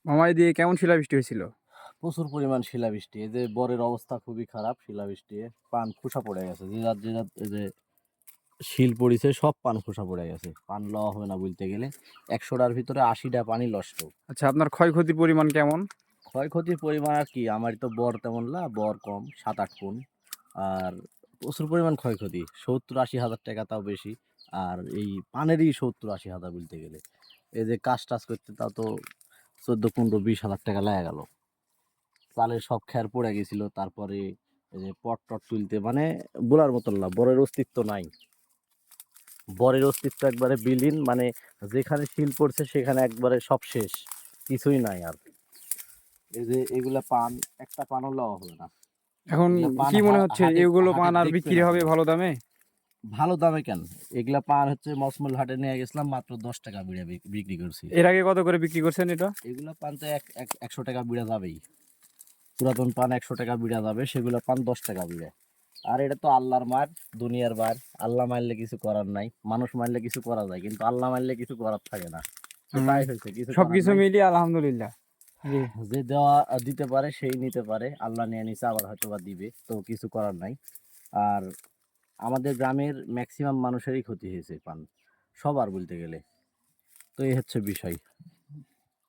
মামাই দিয়ে কেমন শিলাবৃষ্টি হয়েছিল? প্রচুর পরিমাণ শিলাবৃষ্টি। এই যে বরের অবস্থা খুবই খারাপ শিলাবৃষ্টি। পান খোসা পড়ে গেছে। যে এই যে শিল পড়িছে সব পান খোসা পড়ে গেছে। পান লওয়া হবে না বলতে গেলে। ১০০টার ভিতরে ৮০টা পানি নষ্ট। আচ্ছা, আপনার ক্ষয়ক্ষতির পরিমাণ কেমন? ক্ষয়ক্ষতির পরিমাণ আর কি, আমার তো বর তেমন না, বর কম ৭-৮ গুণ। আর প্রচুর পরিমাণ ক্ষয়ক্ষতি। ৭০-৮০ হাজার টাকা, তাও বেশি। আর এই পানেরই ৭০-৮০ হাজার বলতে গেলে। এই যে কাজ-টাজ করতে তাও তো ১৪, ১৫, ২০ হাজার টাকা লেগে গেল। চালের সব খ্যার পড়ে গেছিল। তারপরে এই যে পট-টট তুলতে মানে বলার মতন না, বরের অস্তিত্ব নাই। বরের অস্তিত্ব একবারে বিলীন, মানে যেখানে শিল পড়ছে সেখানে একবারে সব শেষ, কিছুই নাই আর। এই যে এগুলা পান, একটা পানও লওয়া হবে না। এখন এগুলা পান কি মনে হচ্ছে হাটে এগুলো হাটে পান আর দেখবে বিক্রি না হবে কেউ। ভালো দামে? ভালো দামে কেন? এগুলা পান হচ্ছে মসমল হাটে নিয়ে গেছিলাম, মাত্র ১০ টাকা বিড়া বিক্রি করছি। এর আগে কত করে বিক্রি করছেন এটা? এগুলা পান তো ১০০ টাকা বিড়া যাবেই। পুরাতন পান ১০০ টাকা বিড়া যাবে, সেগুলো পান ১০ টাকা বিড়া। আর এটা তো আল্লাহর মার, দুনিয়ার বার। আল্লাহ মারলে কিছু করার নাই, মানুষ মারলে কিছু করা যায়, কিন্তু আল্লাহ মারলে কিছু করার থাকে না। তো হুম, তাই হয়েছে, কিছু করার সবকিছু নাই। মিলিয়ে আলহামদুলিল্লাহ। জি। যে দেওয়া দিতে পারে সেই নিতে পারে, আল্লাহ নিয়ে নিছে, আবার হয়তো বা দিবে, তো কিছু করার নাই। আর আমাদের গ্রামের ম্যাক্সিমাম মানুষেরই ক্ষতি হয়েছে পান, সবার বলতে গেলে। তো এই হচ্ছে বিষয়।